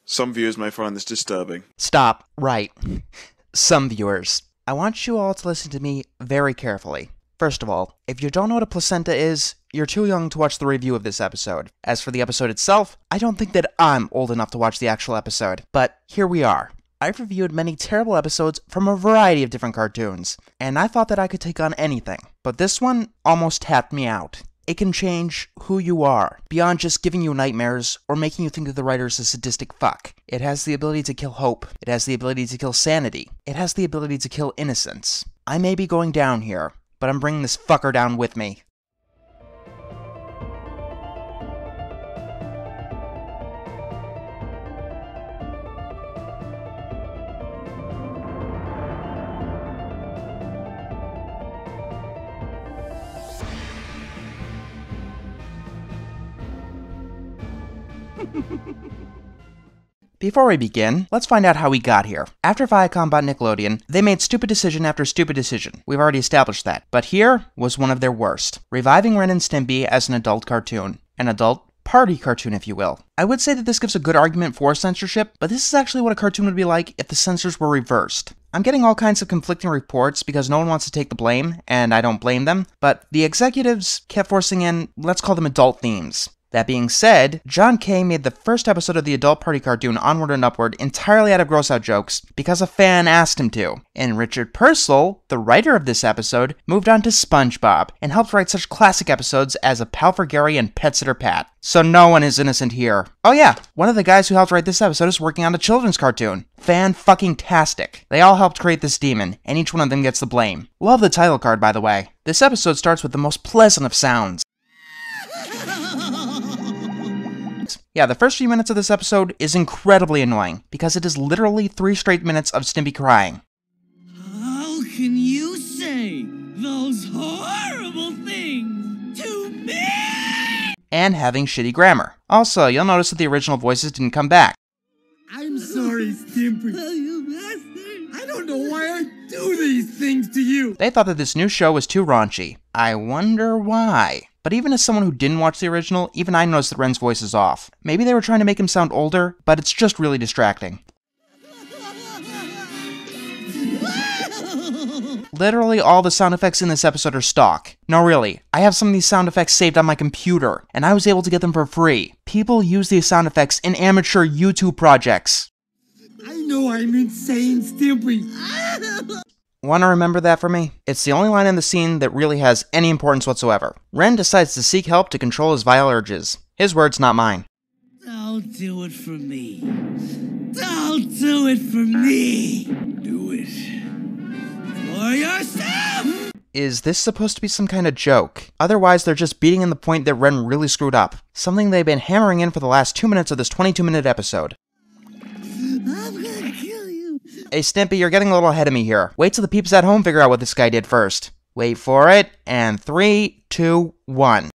Some viewers may find this disturbing. Stop. Right. Some viewers. I want you all to listen to me very carefully. First of all, if you don't know what a placenta is, you're too young to watch the review of this episode. As for the episode itself, I don't think that I'm old enough to watch the actual episode. But here we are. I've reviewed many terrible episodes from a variety of different cartoons, and I thought that I could take on anything. But this one almost tapped me out. It can change who you are, beyond just giving you nightmares or making you think that the writer's a sadistic fuck. It has the ability to kill hope. It has the ability to kill sanity. It has the ability to kill innocence. I may be going down here, but I'm bringing this fucker down with me. Before we begin, let's find out how we got here. After Viacom bought Nickelodeon, they made stupid decision after stupid decision. We've already established that. But here was one of their worst. Reviving Ren and Stimpy as an adult cartoon. An adult party cartoon, if you will. I would say that this gives a good argument for censorship, but this is actually what a cartoon would be like if the censors were reversed. I'm getting all kinds of conflicting reports because no one wants to take the blame, and I don't blame them, but the executives kept forcing in, let's call them adult themes. That being said, John Kay made the first episode of the adult party cartoon Onward and Upward entirely out of gross-out jokes because a fan asked him to. And Richard Purcell, the writer of this episode, moved on to SpongeBob and helped write such classic episodes as A Pal for Gary and Pet Sitter Pat. So no one is innocent here. Oh yeah, one of the guys who helped write this episode is working on a children's cartoon. Fan-fucking-tastic. They all helped create this demon, and each one of them gets the blame. Love the title card, by the way. This episode starts with the most pleasant of sounds. Yeah, the first few minutes of this episode is incredibly annoying, because it is literally 3 straight minutes of Stimpy crying. How can you say those horrible things to me? And having shitty grammar. Also, you'll notice that the original voices didn't come back. I'm sorry, Stimpy. You bastard. I don't know why I do these things to you. They thought that this new show was too raunchy. I wonder why. But even as someone who didn't watch the original, even I noticed that Ren's voice is off. Maybe they were trying to make him sound older, but it's just really distracting. Literally all the sound effects in this episode are stock. No, really, I have some of these sound effects saved on my computer, and I was able to get them for free. People use these sound effects in amateur YouTube projects. I know I'm insane, Stimpy. Want to remember that for me? It's the only line in the scene that really has any importance whatsoever. Ren decides to seek help to control his vile urges. His words, not mine. Don't do it for me. Don't do it for me. Do it for yourself. Is this supposed to be some kind of joke? Otherwise, they're just beating in the point that Ren really screwed up. Something they've been hammering in for the last 2 minutes of this 22-minute episode. I'm gonna kill you. Hey Stimpy, you're getting a little ahead of me here. Wait till the peeps at home figure out what this guy did first. Wait for it, and 3, 2, 1.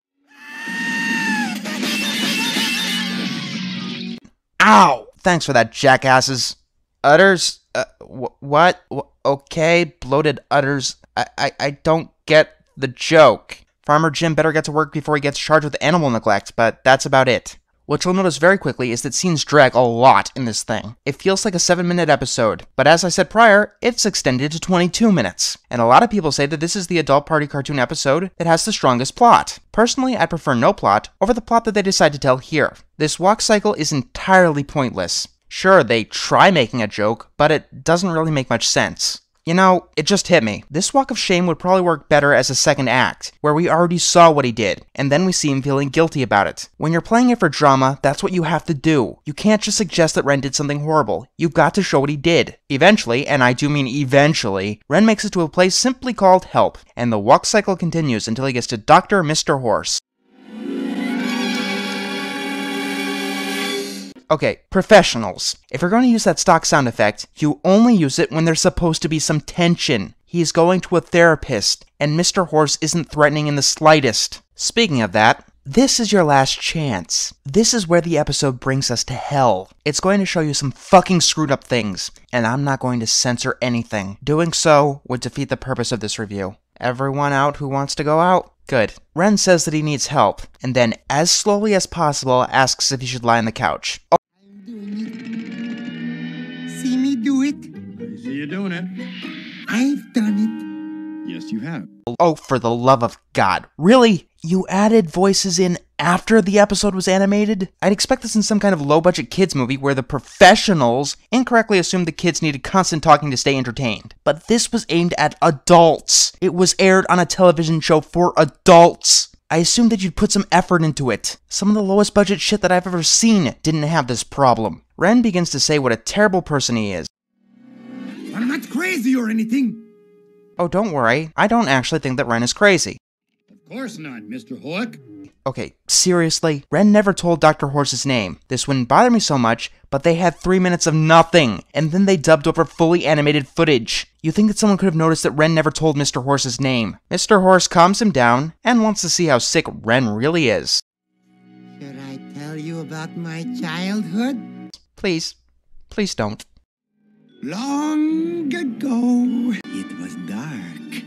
Ow! Thanks for that, jackasses. Udders? What? Okay, bloated udders. I don't get the joke. Farmer Jim better get to work before he gets charged with animal neglect, but that's about it. What you'll notice very quickly is that scenes drag a lot in this thing. It feels like a 7-minute episode, but as I said prior, it's extended to 22 minutes. And a lot of people say that this is the adult party cartoon episode that has the strongest plot. Personally, I prefer no plot over the plot that they decide to tell here. This walk cycle is entirely pointless. Sure, they try making a joke, but it doesn't really make much sense. You know, it just hit me. This walk of shame would probably work better as a second act, where we already saw what he did, and then we see him feeling guilty about it. When you're playing it for drama, that's what you have to do. You can't just suggest that Ren did something horrible. You've got to show what he did. Eventually, and I do mean eventually, Ren makes it to a place simply called Help, and the walk cycle continues until he gets to Dr. Mr. Horse. Okay, professionals. If you're going to use that stock sound effect, you only use it when there's supposed to be some tension. He's going to a therapist, and Mr. Horse isn't threatening in the slightest. Speaking of that, this is your last chance. This is where the episode brings us to hell. It's going to show you some fucking screwed up things, and I'm not going to censor anything. Doing so would defeat the purpose of this review. Everyone out who wants to go out? Good. Ren says that he needs help, and then, as slowly as possible, asks if he should lie on the couch. Oh. do it. I see you doing it. I've done Yes, you have. Oh, for the love of God. Really? You added voices in after the episode was animated? I'd expect this in some kind of low-budget kids movie where the professionals incorrectly assumed the kids needed constant talking to stay entertained. But this was aimed at adults. It was aired on a television show for adults. I assumed that you'd put some effort into it. Some of the lowest budget shit that I've ever seen didn't have this problem. Ren begins to say what a terrible person he is. it. I'm not crazy or anything. Oh, don't worry. I don't actually think that Ren is crazy. Of course not, Mr. Hook. Okay, seriously? Ren never told Dr. Horse's name. This wouldn't bother me so much, but they had 3 minutes of nothing, and then they dubbed over fully animated footage. You think that someone could have noticed that Ren never told Mr. Horse's name. Mr. Horse calms him down, and wants to see how sick Ren really is. Should I tell you about my childhood? Please. Please don't. Long ago, it was dark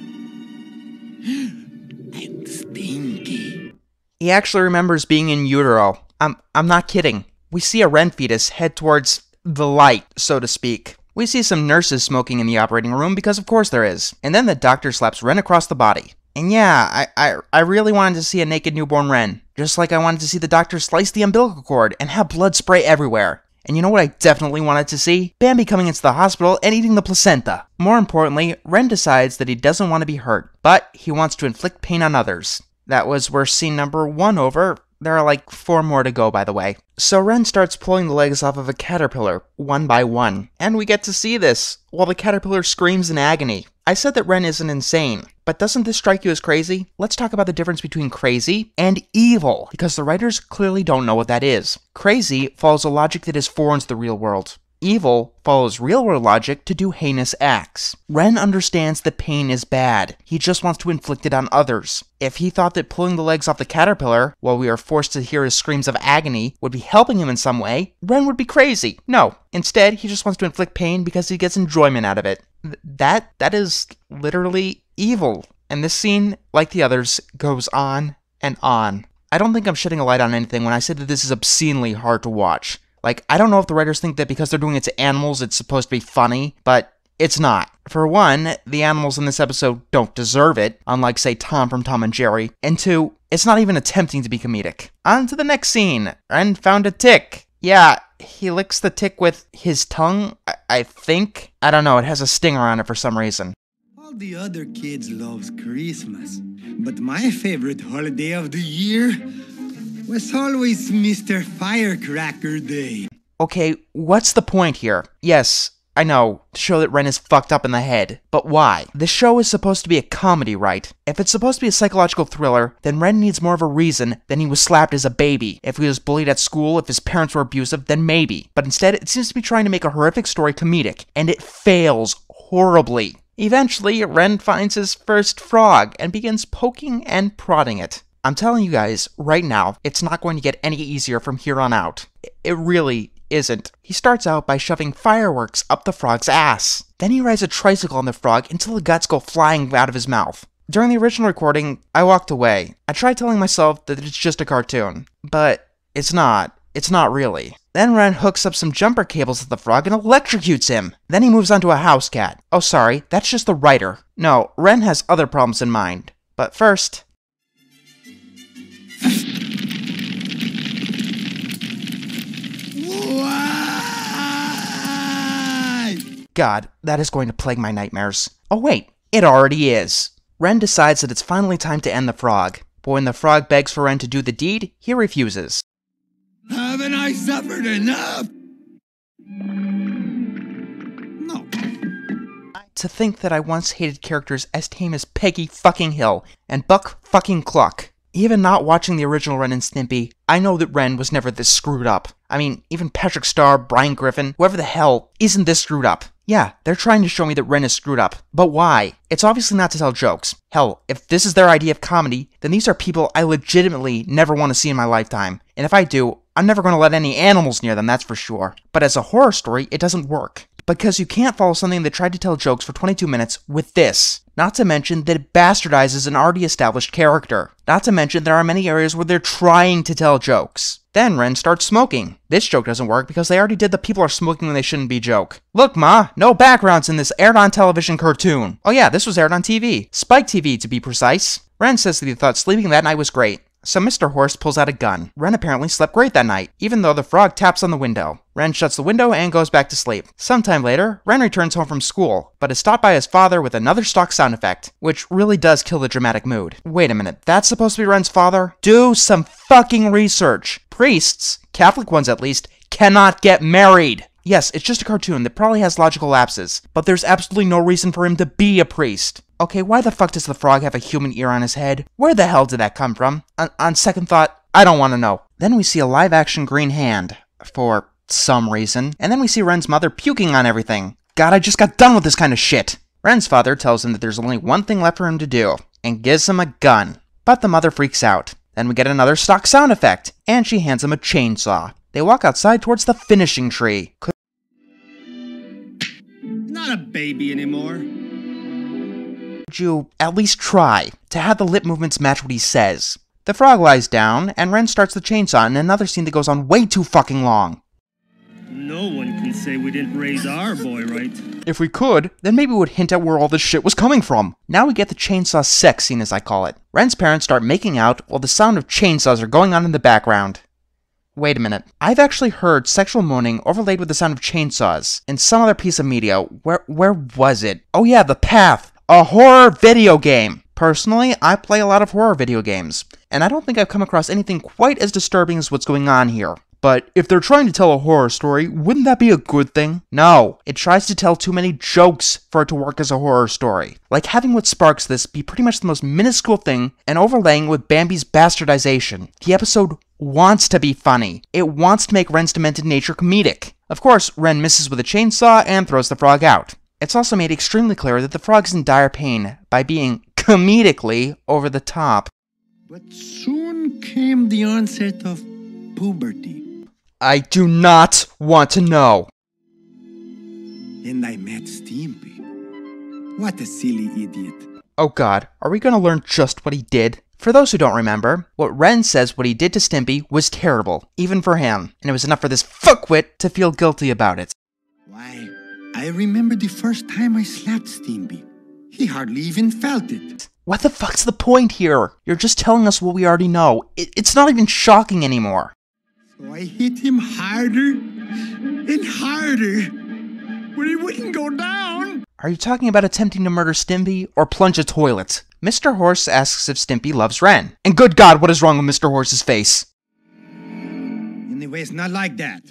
and stinky. He actually remembers being in utero. I'm not kidding. We see a Ren fetus head towards the light, so to speak. We see some nurses smoking in the operating room, because of course there is. And then the doctor slaps Ren across the body. And yeah, I really wanted to see a naked newborn Ren. Just like I wanted to see the doctor slice the umbilical cord and have blood spray everywhere. And you know what I definitely wanted to see? Bambi coming into the hospital and eating the placenta. More importantly, Ren decides that he doesn't want to be hurt, but he wants to inflict pain on others. That was where scene number 1 over. There are like 4 more to go, by the way. So Ren starts pulling the legs off of a caterpillar, one by one. And we get to see this, while the caterpillar screams in agony. I said that Ren isn't insane, but doesn't this strike you as crazy? Let's talk about the difference between crazy and evil, because the writers clearly don't know what that is. Crazy follows a logic that is foreign to the real world. Evil follows real-world logic to do heinous acts. Ren understands that pain is bad. He just wants to inflict it on others. If he thought that pulling the legs off the caterpillar, while we are forced to hear his screams of agony, would be helping him in some way, Ren would be crazy. No. Instead, he just wants to inflict pain because he gets enjoyment out of it. That is literally evil. And this scene, like the others, goes on and on. I don't think I'm shedding a light on anything when I say that this is obscenely hard to watch. Like, I don't know if the writers think that because they're doing it to animals, it's supposed to be funny, but it's not. For one, the animals in this episode don't deserve it, unlike, say, Tom from Tom and Jerry. And 2, it's not even attempting to be comedic. On to the next scene. Ren found a tick. Yeah, he licks the tick with his tongue, I think. I don't know, it has a stinger on it for some reason. All the other kids loves Christmas, but my favorite holiday of the year was always Mr. Firecracker Day. Okay, what's the point here? Yes, I know, to show that Ren is fucked up in the head. But why? This show is supposed to be a comedy, right? If it's supposed to be a psychological thriller, then Ren needs more of a reason than he was slapped as a baby. If he was bullied at school, if his parents were abusive, then maybe. But instead, it seems to be trying to make a horrific story comedic, and it fails horribly. Eventually, Ren finds his first frog and begins poking and prodding it. I'm telling you guys, right now, it's not going to get any easier from here on out. It really isn't. He starts out by shoving fireworks up the frog's ass. Then he rides a tricycle on the frog until the guts go flying out of his mouth. During the original recording, I walked away. I tried telling myself that it's just a cartoon, but it's not. It's not really. Then Ren hooks up some jumper cables to the frog and electrocutes him. Then he moves on to a house cat. Oh, sorry, that's just the writer. No, Ren has other problems in mind. But first... God, that is going to plague my nightmares. Oh wait, it already is. Ren decides that it's finally time to end the frog. But when the frog begs for Ren to do the deed, he refuses. Haven't I suffered enough? No. To think that I once hated characters as tame as Peggy fucking Hill and Buck fucking Cluck. Even not watching the original Ren and Stimpy, I know that Ren was never this screwed up. I mean, even Patrick Star, Brian Griffin, whoever the hell, isn't this screwed up. Yeah, they're trying to show me that Ren is screwed up. But why? It's obviously not to tell jokes. Hell, if this is their idea of comedy, then these are people I legitimately never want to see in my lifetime. And if I do, I'm never going to let any animals near them, that's for sure. But as a horror story, it doesn't work. Because you can't follow something that tried to tell jokes for 22 minutes with this. Not to mention that it bastardizes an already established character. Not to mention there are many areas where they're trying to tell jokes. Then Ren starts smoking. This joke doesn't work because they already did the people are smoking when they shouldn't be joke. Look, Ma, no backgrounds in this aired-on television cartoon. Oh yeah, this was aired on TV. Spike TV, to be precise. Ren says that he thought sleeping that night was great. So Mr. Horse pulls out a gun. Ren apparently slept great that night, even though the frog taps on the window. Ren shuts the window and goes back to sleep. Sometime later, Ren returns home from school, but is stopped by his father with another stock sound effect, which really does kill the dramatic mood. Wait a minute, that's supposed to be Ren's father? Do some fucking research. Priests, Catholic ones at least, cannot get married. Yes, it's just a cartoon that probably has logical lapses, but there's absolutely no reason for him to be a priest. Okay, why the fuck does the frog have a human ear on his head? Where the hell did that come from? On second thought, I don't want to know. Then we see a live-action green hand, for some reason, and then we see Ren's mother puking on everything. God, I just got done with this kind of shit. Ren's father tells him that there's only one thing left for him to do, and gives him a gun. But the mother freaks out. Then we get another stock sound effect, and she hands him a chainsaw. They walk outside towards the finishing tree. Not a baby anymore. Could you at least try to have the lip movements match what he says? The frog lies down, and Ren starts the chainsaw in another scene that goes on way too fucking long. No one can say we didn't raise our boy right. If we could, then maybe we would hint at where all this shit was coming from. Now we get the chainsaw sex scene, as I call it. Ren's parents start making out while the sound of chainsaws are going on in the background. Wait a minute. I've actually heard sexual moaning overlaid with the sound of chainsaws in some other piece of media. Where was it? Oh yeah, The Path. A horror video game! Personally, I play a lot of horror video games, and I don't think I've come across anything quite as disturbing as what's going on here. But if they're trying to tell a horror story, wouldn't that be a good thing? No, it tries to tell too many jokes for it to work as a horror story. Like having what sparks this be pretty much the most minuscule thing and overlaying with Bambi's bastardization. The episode wants to be funny. It wants to make Ren's demented nature comedic. Of course, Ren misses with a chainsaw and throws the frog out. It's also made extremely clear that the frog is in dire pain by being comedically over the top. But soon came the onset of puberty. I do not want to know. And I met Stimpy. What a silly idiot. Oh god, are we gonna learn just what he did? For those who don't remember, what Ren says what he did to Stimpy was terrible, even for him, and it was enough for this fuckwit to feel guilty about it. Why, I remember the first time I slapped Stimpy. He hardly even felt it. What the fuck's the point here? You're just telling us what we already know. It's not even shocking anymore. So I hit him harder and harder, but he wouldn't go down. Are you talking about attempting to murder Stimpy or plunge a toilet? Mr. Horse asks if Stimpy loves Ren. And good God, what is wrong with Mr. Horse's face? Anyway, it's not like that.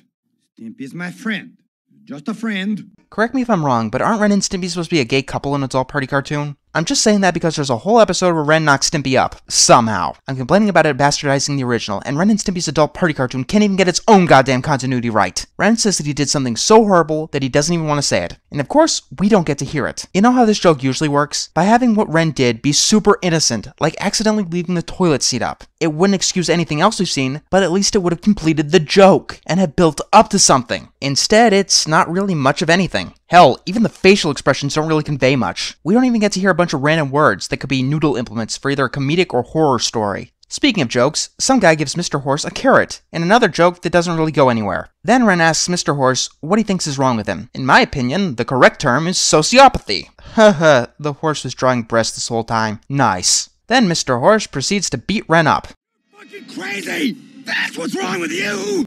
Stimpy's my friend. Just a friend. Correct me if I'm wrong, but aren't Ren and Stimpy supposed to be a gay couple in an adult party cartoon? I'm just saying that because there's a whole episode where Ren knocks Stimpy up. Somehow. I'm complaining about it bastardizing the original, and Ren and Stimpy's adult party cartoon can't even get its own goddamn continuity right. Ren says that he did something so horrible that he doesn't even want to say it. And of course, we don't get to hear it. You know how this joke usually works? By having what Ren did be super innocent, like accidentally leaving the toilet seat up. It wouldn't excuse anything else we've seen, but at least it would have completed the joke, and have built up to something. Instead, it's not really much of anything. Hell, even the facial expressions don't really convey much. We don't even get to hear a bunch of random words that could be noodle implements for either a comedic or horror story. Speaking of jokes, some guy gives Mr. Horse a carrot, and another joke that doesn't really go anywhere. Then Ren asks Mr. Horse what he thinks is wrong with him. In my opinion, the correct term is sociopathy. Haha, the horse was drawing breasts this whole time. Nice. Then Mr. Horse proceeds to beat Ren up. Fucking crazy! That's what's wrong with you!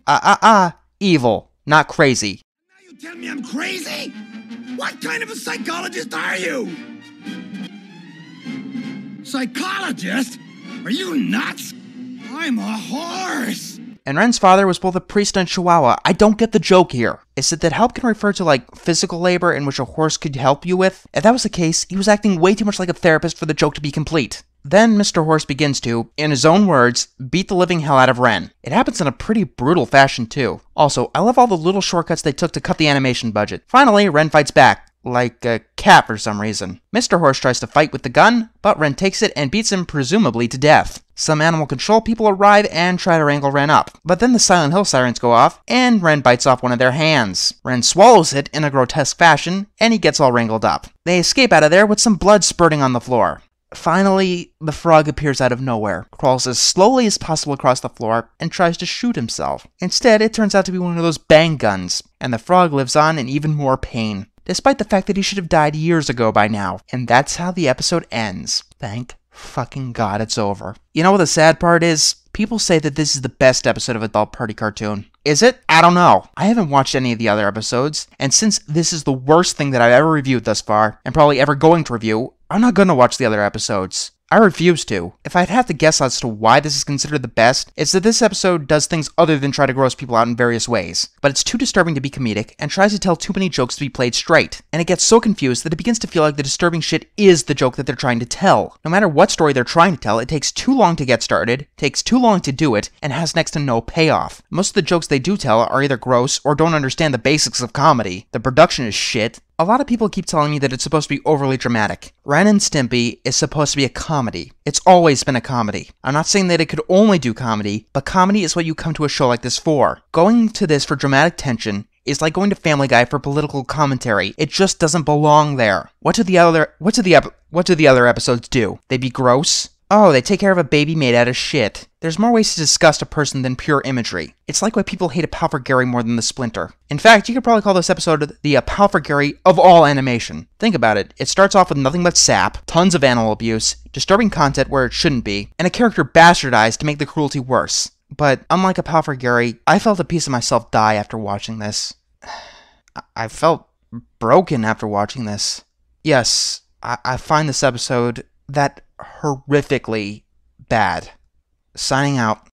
Evil, not crazy. Now you tell me I'm crazy? What kind of a psychologist are you? Psychologist? Are you nuts? I'm a horse! And Ren's father was both a priest and Chihuahua. I don't get the joke here. Is it that help can refer to, like, physical labor in which a horse could help you with? If that was the case, he was acting way too much like a therapist for the joke to be complete. Then Mr. Horse begins to, in his own words, beat the living hell out of Ren. It happens in a pretty brutal fashion, too. Also, I love all the little shortcuts they took to cut the animation budget. Finally, Ren fights back. Like a cat for some reason. Mr. Horse tries to fight with the gun, but Ren takes it and beats him presumably to death. Some animal control people arrive and try to wrangle Ren up, but then the Silent Hill sirens go off, and Ren bites off one of their hands. Ren swallows it in a grotesque fashion, and he gets all wrangled up. They escape out of there with some blood spurting on the floor. Finally, the frog appears out of nowhere, crawls as slowly as possible across the floor, and tries to shoot himself. Instead, it turns out to be one of those bang guns, and the frog lives on in even more pain, despite the fact that he should have died years ago by now. And that's how the episode ends. Thank fucking God it's over. You know what the sad part is? People say that this is the best episode of Adult Party Cartoon. Is it? I don't know. I haven't watched any of the other episodes, and since this is the worst thing that I've ever reviewed thus far, and probably ever going to review, I'm not gonna watch the other episodes. I refuse to. If I'd have to guess as to why this is considered the best, it's that this episode does things other than try to gross people out in various ways. But it's too disturbing to be comedic, and tries to tell too many jokes to be played straight. And it gets so confused that it begins to feel like the disturbing shit is the joke that they're trying to tell. No matter what story they're trying to tell, it takes too long to get started, takes too long to do it, and has next to no payoff. Most of the jokes they do tell are either gross or don't understand the basics of comedy. The production is shit. A lot of people keep telling me that it's supposed to be overly dramatic. Ren and Stimpy is supposed to be a comedy. It's always been a comedy. I'm not saying that it could only do comedy, but comedy is what you come to a show like this for. Going to this for dramatic tension is like going to Family Guy for political commentary. It just doesn't belong there. What do the other episodes do? They be gross? Oh, they take care of a baby made out of shit. There's more ways to disgust a person than pure imagery. It's like why people hate a Pal for Gary more than the Splinter. In fact, you could probably call this episode the Pal for Gary of all animation. Think about it. It starts off with nothing but sap, tons of animal abuse, disturbing content where it shouldn't be, and a character bastardized to make the cruelty worse. But unlike a Pal for Gary, I felt a piece of myself die after watching this. I felt broken after watching this. Yes, I find this episode that horrifically bad. Signing out.